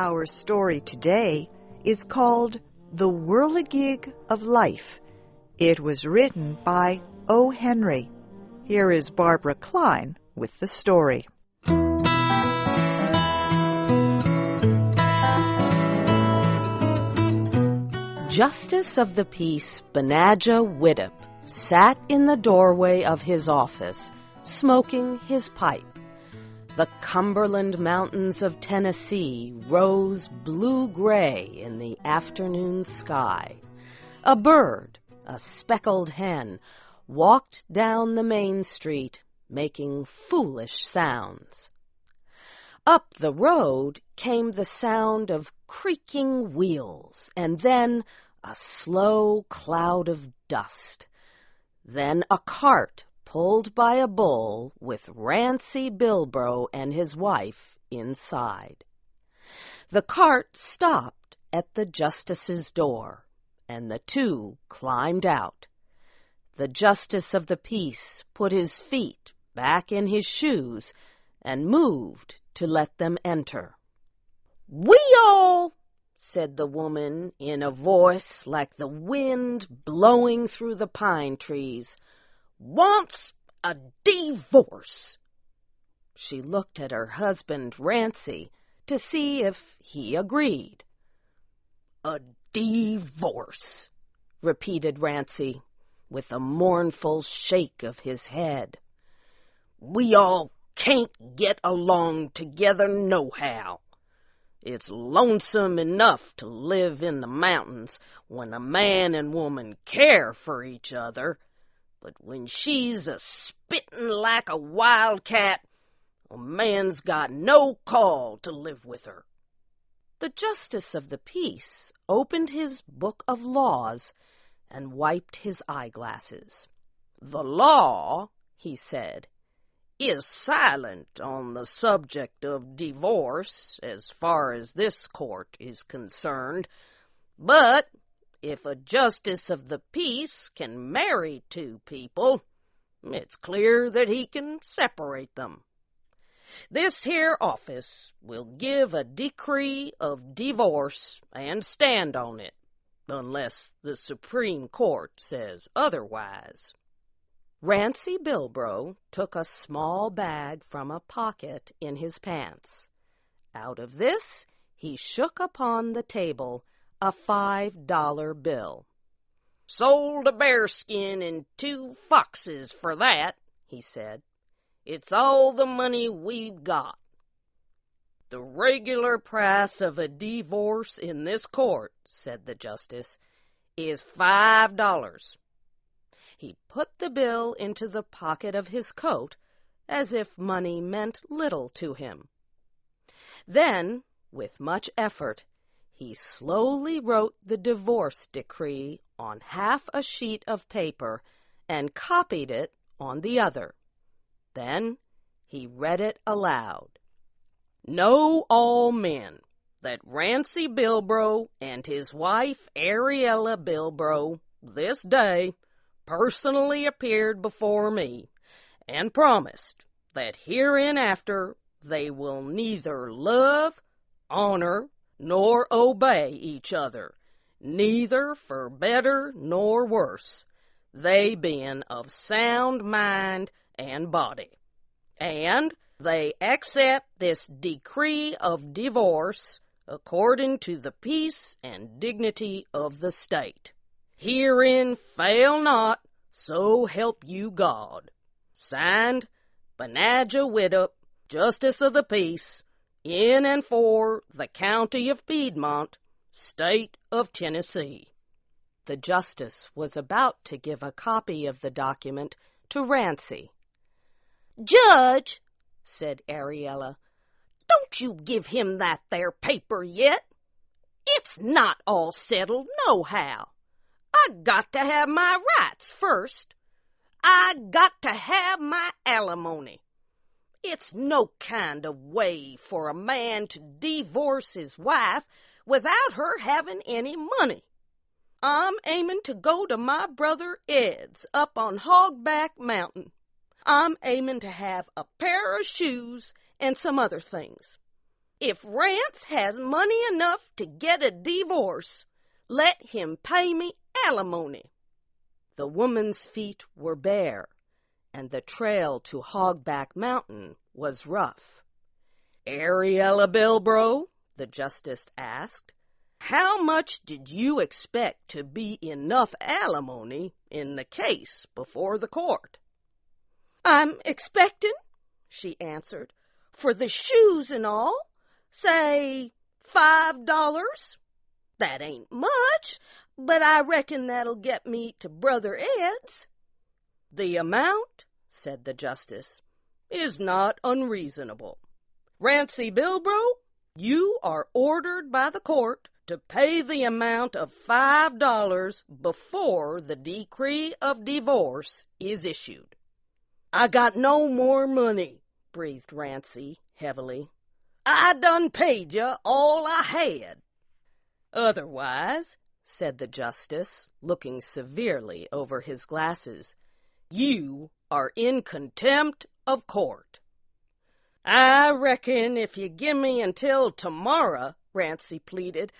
Our story today is called The Whirligig of Life. It was written by O. Henry. Here is Barbara Klein with the story. Justice of the Peace Benaja Widdup sat in the doorway of his office, smoking his pipe. The Cumberland Mountains of Tennessee rose blue-gray in the afternoon sky. A bird, a speckled hen, walked down the main street, making foolish sounds. Up the road came the sound of creaking wheels, and then a slow cloud of dust. Then a cart pulled by a bull with Ransie Bilbro and his wife inside. The cart stopped at the justice's door, and the two climbed out. The justice of the peace put his feet back in his shoes and moved to let them enter. "We all," said the woman in a voice like the wind blowing through the pine trees, "wants a divorce." She looked at her husband, Ransie, to see if he agreed. "A divorce," repeated Ransie, with a mournful shake of his head. "We all can't get along together nohow. It's lonesome enough to live in the mountains when a man and woman care for each other, but when she's a-spittin' like a wildcat, a man's got no call to live with her." The justice of the peace opened his book of laws and wiped his eyeglasses. "The law," he said, "is silent on the subject of divorce as far as this court is concerned, but if a justice of the peace can marry two people, it's clear that he can separate them. This here office will give a decree of divorce and stand on it, unless the Supreme Court says otherwise." Ransie Bilbro took a small bag from a pocket in his pants. Out of this he shook upon the table a $5 bill. "Sold a bearskin and 2 foxes for that," he said. "It's all the money we've got. The regular price of a divorce in this court," said the justice, "is $5. He put the bill into the pocket of his coat, as if money meant little to him. Then, with much effort, he slowly wrote the divorce decree on half a sheet of paper and copied it on the other. Then he read it aloud. "Know all men that Ransie Bilbro and his wife Ariella Bilbro this day personally appeared before me and promised that hereinafter they will neither love, honor, nor obey each other, neither for better nor worse, they being of sound mind and body. And they accept this decree of divorce according to the peace and dignity of the state. Herein fail not, so help you God. Signed, Benaja Widdup, Justice of the Peace, in and for the County of Piedmont, State of Tennessee." The justice was about to give a copy of the document to Ransie. "Judge," said Ariella, "don't you give him that there paper yet. It's not all settled nohow. I got to have my rights first. I got to have my alimony. It's no kind of way for a man to divorce his wife without her having any money. I'm aiming to go to my brother Ed's up on Hogback Mountain. I'm aiming to have a pair of shoes and some other things. If Rance has money enough to get a divorce, let him pay me alimony." The woman's feet were bare, and the trail to Hogback Mountain was rough. "Ariella Bilbro," the justice asked, "how much did you expect to be enough alimony in the case before the court?" "I'm expecting," she answered, "for the shoes and all, say $5. That ain't much, but I reckon that'll get me to Brother Ed's." "The amount," said the justice, "is not unreasonable. Ransie Bilbro, you are ordered by the court to pay the amount of $5 before the decree of divorce is issued." "I got no more money," breathed Ransie heavily. "I done paid you all I had." "Otherwise," said the justice, looking severely over his glasses, "you are in contempt of court." "I reckon if you give me until tomorrow," Ransie pleaded,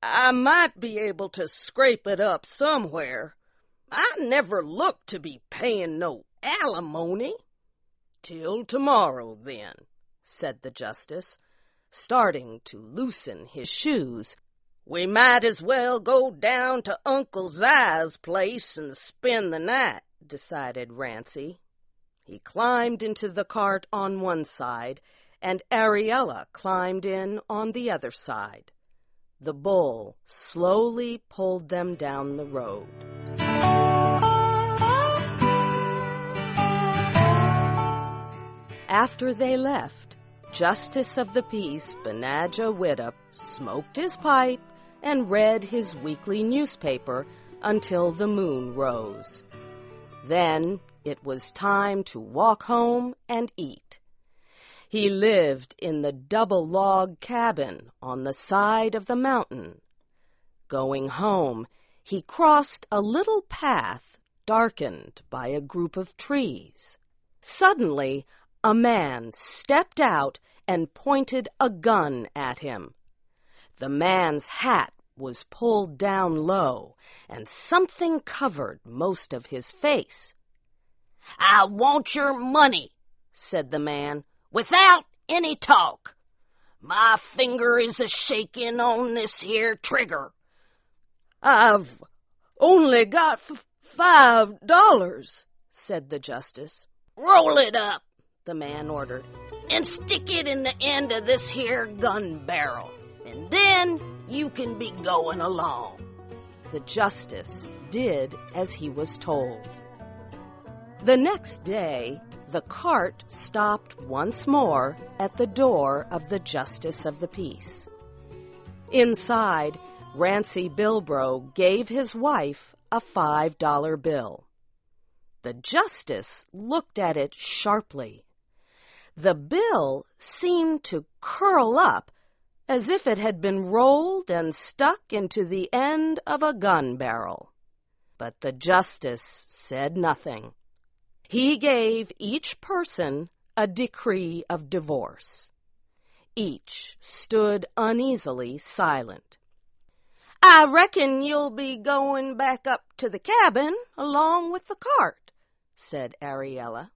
"I might be able to scrape it up somewhere. I never looked to be paying no alimony." "Till tomorrow, then," said the justice, starting to loosen his shoes. "We might as well go down to Uncle Zi's place and spend the night," decided Ransie. He climbed into the cart on one side, and Ariella climbed in on the other side. The bull slowly pulled them down the road. After they left, Justice of the Peace Benaja Widdup smoked his pipe and read his weekly newspaper until the moon rose. Then it was time to walk home and eat. He lived in the double-log cabin on the side of the mountain. Going home, he crossed a little path darkened by a group of trees. Suddenly, a man stepped out and pointed a gun at him. The man's hat was pulled down low, and something covered most of his face. "I want your money," said the man, "without any talk. My finger is a-shaking on this here trigger." "I've only got $5, said the justice. "Roll it up," the man ordered, "and stick it in the end of this here gun barrel, and then you can be going along." The justice did as he was told. The next day, the cart stopped once more at the door of the Justice of the Peace. Inside, Ransie Bilbro gave his wife a $5 bill. The justice looked at it sharply. The bill seemed to curl up as if it had been rolled and stuck into the end of a gun barrel. But the justice said nothing. He gave each person a decree of divorce. Each stood uneasily silent. "I reckon you'll be going back up to the cabin along with the cart," said Ariella.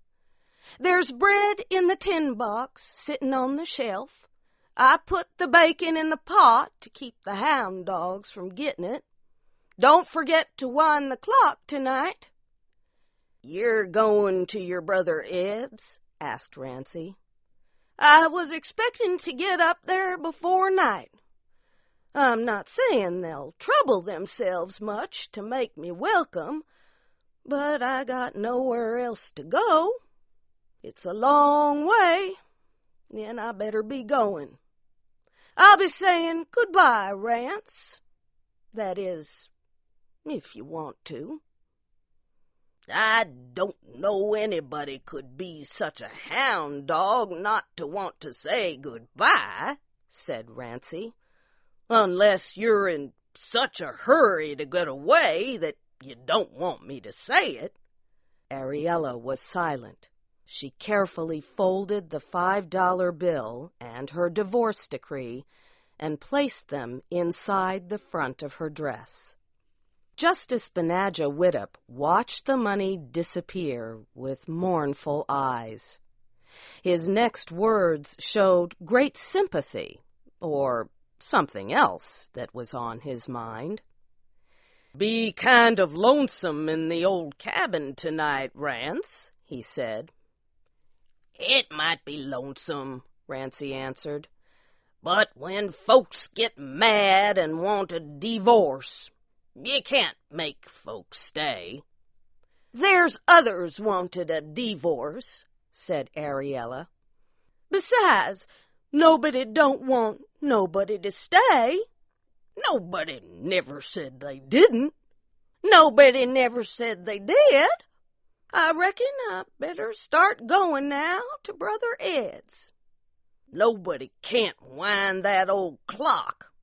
"There's bread in the tin box sitting on the shelf. I put the bacon in the pot to keep the hound dogs from getting it. Don't forget to wind the clock tonight." "You're going to your brother Ed's?" asked Ransie. "I was expecting to get up there before night. I'm not saying they'll trouble themselves much to make me welcome, but I got nowhere else to go. It's a long way, and I better be going. I'll be saying goodbye, Rance. That is, if you want to." "I don't know anybody could be such a hound dog not to want to say goodbye," said Ransie, "unless you're in such a hurry to get away that you don't want me to say it." Ariella was silent. She carefully folded the $5 bill and her divorce decree and placed them inside the front of her dress. Justice Benaja Widdup watched the money disappear with mournful eyes. His next words showed great sympathy, or something else that was on his mind. "Be kind of lonesome in the old cabin tonight, Rance," he said. "It might be lonesome," Ransie answered, "but when folks get mad and want a divorce, you can't make folks stay." "There's others wanted a divorce," said Ariella. "Besides, nobody don't want nobody to stay." "Nobody never said they didn't." "Nobody never said they did. I reckon I better start going now to Brother Ed's." "Nobody can't wind that old clock."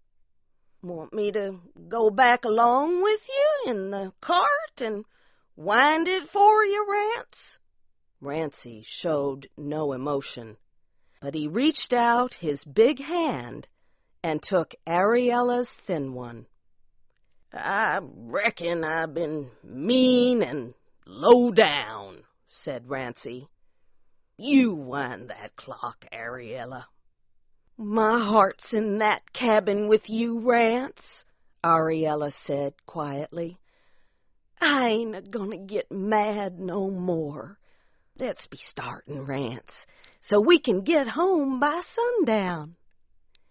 "Want me to go back along with you in the cart and wind it for you, Rance?" Ransie showed no emotion, but he reached out his big hand and took Ariella's thin one. "I reckon I've been mean and low down," said Ransie. "You wind that clock, Ariella." "My heart's in that cabin with you, Rance," Ariella said quietly. "I ain't a-gonna get mad no more. Let's be startin', Rance, so we can get home by sundown."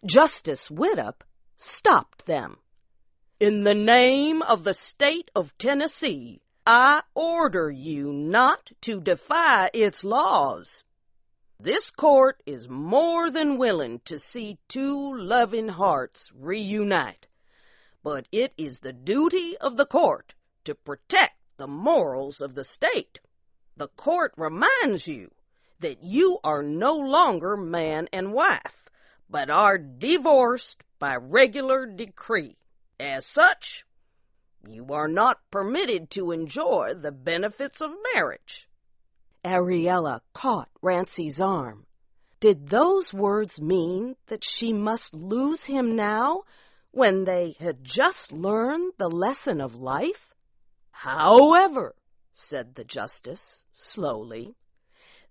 Justice Widdup stopped them. "In the name of the state of Tennessee, I order you not to defy its laws. This court is more than willing to see two loving hearts reunite, but it is the duty of the court to protect the morals of the state. The court reminds you that you are no longer man and wife, but are divorced by regular decree. As such, you are not permitted to enjoy the benefits of marriage." Ariella caught Ransie's arm. Did those words mean that she must lose him now, when they had just learned the lesson of life? "However," said the justice slowly,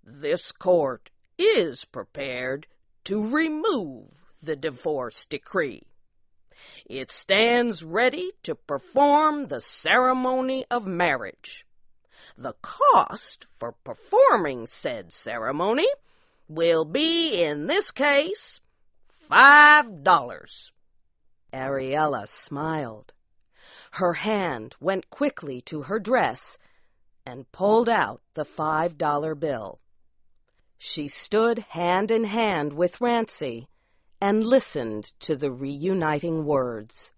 "this court is prepared to remove the divorce decree. It stands ready to perform the ceremony of marriage. The cost for performing said ceremony will be, in this case, $5. Ariella smiled. Her hand went quickly to her dress and pulled out the $5 bill. She stood hand in hand with Ransie and listened to the reuniting words.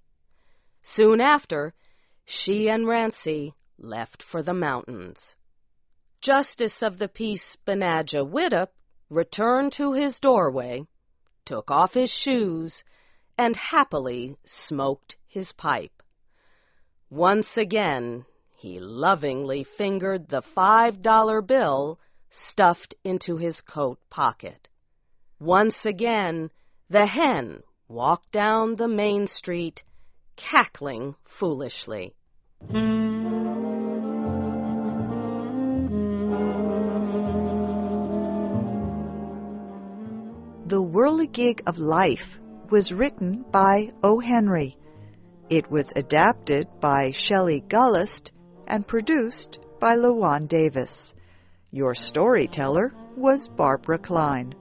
Soon after, she and Ransie left for the mountains. Justice of the Peace Benaja Widdup returned to his doorway, took off his shoes, and happily smoked his pipe. Once again, he lovingly fingered the $5 bill stuffed into his coat pocket. Once again, the hen walked down the main street, cackling foolishly. The Whirligig of Life was written by O. Henry. It was adapted by Shelley Gullist and produced by LaJuan Davis. Your storyteller was Barbara Klein.